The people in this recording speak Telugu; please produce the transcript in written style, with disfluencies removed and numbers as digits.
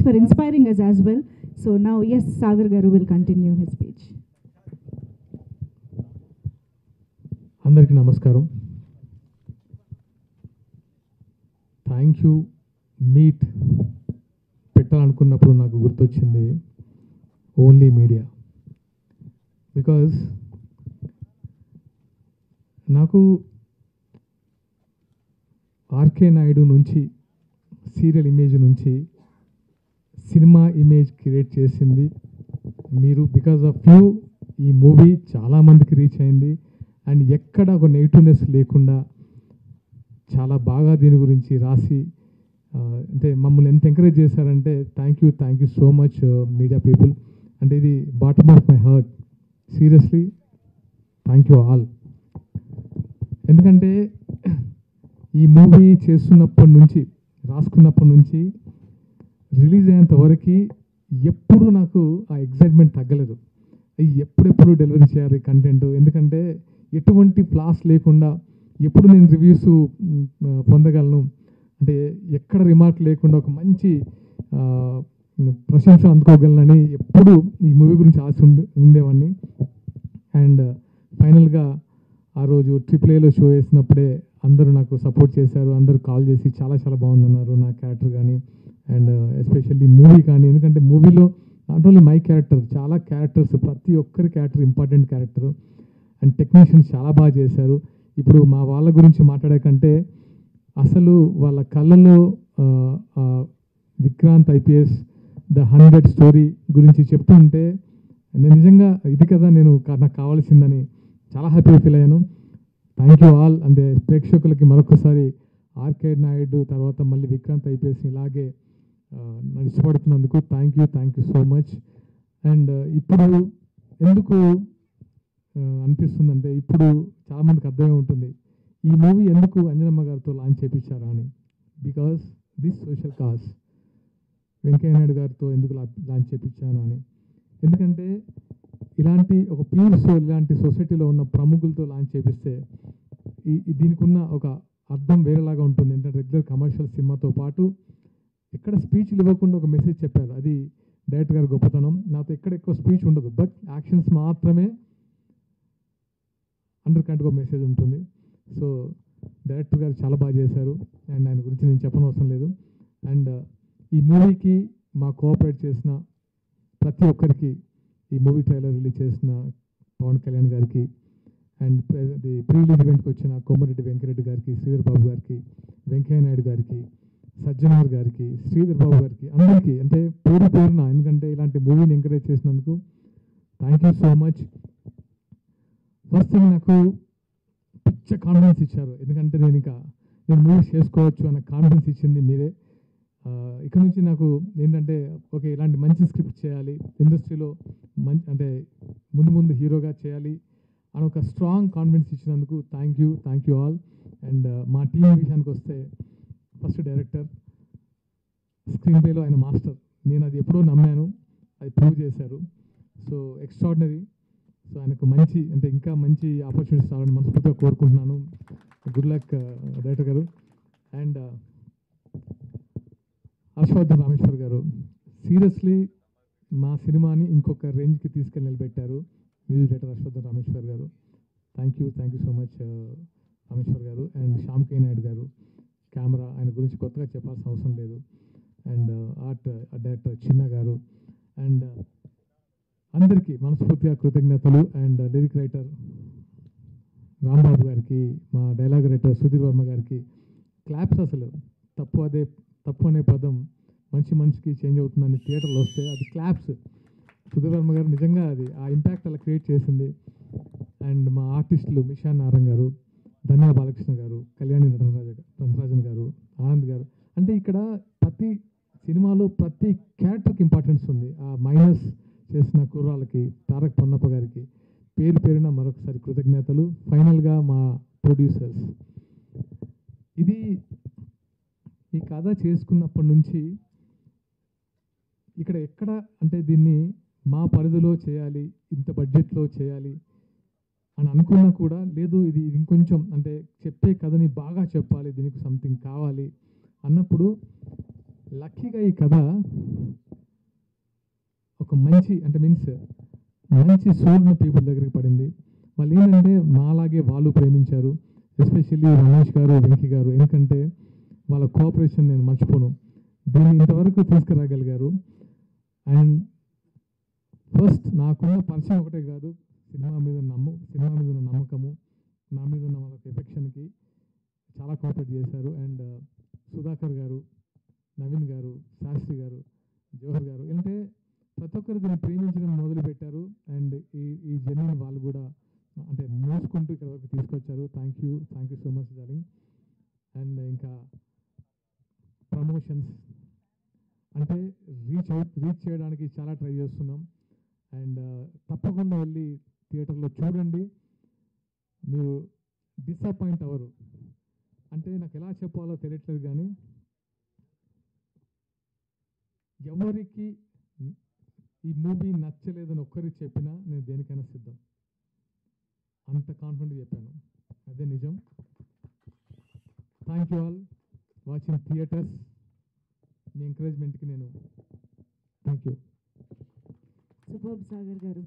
for inspiring us as well. So now, yes, Sagar Garu will continue his speech. అందరికీ నమస్కారం. థ్యాంక్ యూ మీట్ పెట్టాలనుకున్నప్పుడు నాకు గుర్తొచ్చింది ఓన్లీ మీడియా. బికాజ్ నాకు ఆర్కే నాయుడు నుంచి సీరియల్ ఇమేజ్ నుంచి సినిమా ఇమేజ్ క్రియేట్ చేసింది మీరు. బికాజ్ ఆఫ్ యూ ఈ మూవీ చాలామందికి రీచ్ అయింది అండ్ ఎక్కడ ఒక నెగిటివ్నెస్ లేకుండా చాలా బాగా దీని గురించి రాసి అంటే మమ్మల్ని ఎంత ఎంకరేజ్ చేశారంటే thank you so much media people. అంటే ఇది bottom of my heart, seriously thank you all. ఎందుకంటే ఈ మూవీ చేస్తున్నప్పటి నుంచి, రాసుకున్నప్పటి నుంచి రిలీజ్ అయ్యేంత వరకు ఎప్పుడు నాకు ఆ ఎగ్జైట్మెంట్ తగ్గలేదు. ఎప్పుడెప్పుడు డెలివరీ చేయాలి కంటెంట్, ఎందుకంటే ఎటువంటి ఫ్లాస్ లేకుండా ఎప్పుడు నేను రివ్యూస్ పొందగలను, అంటే ఎక్కడ రిమార్క్ లేకుండా ఒక మంచి ప్రశంస అందుకోగలనని ఎప్పుడు ఈ మూవీ గురించి ఆశ ఉండేవాడిని. అండ్ ఫైనల్గా ఆ రోజు AAAలో షో వేసినప్పుడే అందరూ నాకు సపోర్ట్ చేశారు. అందరూ కాల్ చేసి చాలా చాలా బాగుందన్నారు నా క్యారెక్టర్ కానీ అండ్ ఎస్పెషల్లీ మూవీ కానీ. ఎందుకంటే మూవీలో నాట్ ఓన్లీ మై క్యారెక్టర్, చాలా క్యారెక్టర్స్, ప్రతి ఒక్కరి character important character and technicians చాలా బాగా చేశారు. ఇప్పుడు మా వాళ్ళ గురించి మాట్లాడే కంటే అసలు వాళ్ళ కళ్ళలో విక్రాంత్ IPS ద 100 స్టోరీ గురించి చెప్తూ ఉంటే నేను నిజంగా ఇది కదా నాకు కావాల్సిందని చాలా హ్యాపీగా ఫీల్ అయ్యాను. Thank you all. అంటే ప్రేక్షకులకి మరొకసారి ఆర్కే నాయుడు తర్వాత మళ్ళీ విక్రాంత్ IPS ఇలాగే నన్ను ఇష్టపడుతున్నందుకు thank you so much. And ఇప్పుడు ఎందుకు అనిపిస్తుందంటే ఇప్పుడు చాలామందికి అర్థమే ఉంటుంది ఈ మూవీ ఎందుకు అంజనమ్మ గారితో లాంచ్ చేయించారా అని. Because this social cause Venkaiah Naidu గారితో ఎందుకు లాంచ్ చేయించాను అని. ఎందుకంటే ఇలాంటి ఒక ప్యూర్ సోల్, ఇలాంటి సొసైటీలో ఉన్న ప్రముఖులతో లాంచ్ చేపిస్తే దీనికి ఉన్న ఒక అర్థం వేరేలాగా ఉంటుంది. ఏంటంటే రెగ్యులర్ కమర్షియల్ సినిమాతో పాటు ఎక్కడ స్పీచ్లు ఇవ్వకుండా ఒక మెసేజ్ చెప్పారు, అది డైరెక్టర్ గారి గొప్పతనం. నాతో ఎక్కడ ఎక్కువ స్పీచ్ ఉండదు, బట్ యాక్షన్స్ మాత్రమే అండర్ కరెంట్గా మెసేజ్ ఉంటుంది. సో డైరెక్టర్ గారు చాలా బాగా చేశారు అండ్ ఆయన గురించి నేను చెప్పనవసరం లేదు. అండ్ ఈ మూవీకి మా కోఆపరేట్ చేసిన ప్రతి ఒక్కరికి, ఈ మూవీ ట్రైలర్ రిలీజ్ చేసిన పవన్ కళ్యాణ్ గారికి అండ్ ప్రీ రిలీజ్ ఈవెంట్కి వచ్చిన కోమరెడ్డి వెంకరెడ్డి గారికి, శ్రీధర్ బాబు గారికి, వెంకయ్య నాయుడు గారికి, సజ్జనార్ గారికి, శ్రీధర్ బాబు గారికి, అందరికీ అంటే పేరున, ఎందుకంటే ఇలాంటి మూవీని ఎంకరేజ్ చేసినందుకు thank you so much. First thing నాకు పిచ్చ కాన్ఫిడెన్స్ ఇచ్చారు, ఎందుకంటే నేను మూవీస్ చేసుకోవచ్చు అన్న కాన్ఫిడెన్స్ ఇచ్చింది మీరే. ఇక్కడ నుంచి నాకు ఏంటంటే ఓకే ఇలాంటి మంచి స్క్రిప్ట్ చేయాలి, ఇండస్ట్రీలో అంటే ముందు హీరోగా చేయాలి అని ఒక స్ట్రాంగ్ కాన్ఫిడెన్స్ ఇచ్చినందుకు థ్యాంక్ యూ ఆల్. అండ్ మా టీం విషయానికి వస్తే ఫస్ట్ డైరెక్టర్, స్క్రీన్ ప్లేలో ఆయన మాస్టర్, నేను అది ఎప్పుడో నమ్మాను, అది ప్రూవ్ చేశారు. So extraordinary. సో ఆయనకు ఇంకా మంచి ఆపర్చునిటీస్ రావాలని మనస్ఫూర్తిగా కోరుకుంటున్నాను. గుడ్ లక్ డైరెక్టర్ గారు. అండ్ హర్షవర్ధన్ రామేశ్వర్ గారు సీరియస్లీ మా సినిమాని ఇంకొక రేంజ్కి తీసుకెళ్ళి నిలబెట్టారు. మ్యూజిక్ డైరెక్టర్ హర్షవర్ధన్ రామేశ్వర్ గారు, thank you so much Rameshwar గారు. అండ్ శ్యామ్ కే నాయుడు గారు కెమెరా, ఆయన గురించి కొత్తగా చెప్పాల్సిన అవసరం లేదు. అండ్ ఆర్ట్ డైరెక్టర్ చిన్న గారు అండ్ అందరికీ మనస్ఫూర్తిగా కృతజ్ఞతలు. అండ్ లిరిక్ రైటర్ రాంబాబు గారికి, మా డైలాగ్ రైటర్ సుధీర్ వర్మ గారికి క్లాప్స్. అసలు తప్పు అనే పదం మనిషికి చేంజ్ అవుతుందని థియేటర్లో వస్తే అది క్లాప్స్. సుధీర్ వర్మ గారు నిజంగా అది ఆ ఇంపాక్ట్ అలా క్రియేట్ చేసింది. అండ్ మా ఆర్టిస్టులు మిషా నారాయణ గారు, ధన్య బాలకృష్ణ గారు, కళ్యాణి నటరాజన్ గారు, ఆనంద్ గారు. అంటే ఇక్కడ ప్రతి సినిమాలో ప్రతి క్యారెక్టర్కి ఇంపార్టెన్స్ ఉంది. ఆ మైనస్ చేసిన కుర్రాళ్ళకి, తారక్ పొన్నప్ప గారికి పేరున మరొకసారి కృతజ్ఞతలు. ఫైనల్గా మా ప్రొడ్యూసర్స్, ఈ కథ చేసుకున్నప్పటి నుంచి ఎక్కడ అంటే దీన్ని మా పరిధిలో చేయాలి, ఇంత బడ్జెట్లో చేయాలి అని అనుకున్నా కూడా లేదు, ఇది ఇంకొంచెం అంటే చెప్పే కథని బాగా చెప్పాలి, దీనికి సంథింగ్ కావాలి అన్నప్పుడు లక్కీగా ఈ కథ మంచి అంటే మీన్స్ మంచి సోల్న పీపుల్ దగ్గరికి పడింది. వాళ్ళు ఏంటంటే మాలాగే వాళ్ళు ప్రేమించారు. ఎస్పెషల్లీ రమేష్ గారు, వెంకీ గారు, ఎందుకంటే వాళ్ళ కోఆపరేషన్ నేను మర్చిపోను. దీన్ని ఇంతవరకు తీసుకురాగలిగారు. అండ్ ఫస్ట్ నాకున్న పరిచయం ఒకటే కాదు, సినిమా మీద ఉన్న నమ్మకము, నా మీద ఉన్న వాళ్ళకి ఎఫెక్షన్కి చాలా కోఆపరేట్ చేశారు. అండ్ సుధాకర్ గారు, నవీన్ గారు, శాస్త్రి గారు, జవహర్ గారు, అంటే ప్రతి ఒక్కరు దీన్ని ప్రేమించడం మొదలుపెట్టారు. అండ్ ఈ జర్నీని వాళ్ళు కూడా అంటే మోసుకుంటూ ఇక్కడ వరకు తీసుకొచ్చారు. Thank you so much darling. And ఇంకా ప్రమోషన్స్ అంటే రీచ్ చేయడానికి చాలా ట్రై చేస్తున్నాం. అండ్ తప్పకుండా వెళ్ళి థియేటర్లో చూడండి, మీరు డిసప్పాయింట్ అవ్వరు. అంటే నాకు ఎలా చెప్పాలో తెలియట్లేదు, కానీ ఎవరికి ఈ మూవీ నచ్చలేదని ఒక్కరికి చెప్పినా నేను దేనికైనా సిద్ధం. అంత కాన్ఫిడెంట్ చెప్పాను, అదే నిజం. Thank you all watching theatres. మీ ఎంకరేజ్మెంట్కి నేను థ్యాంక్ యూ. సూపర్ సాగర్ గారు.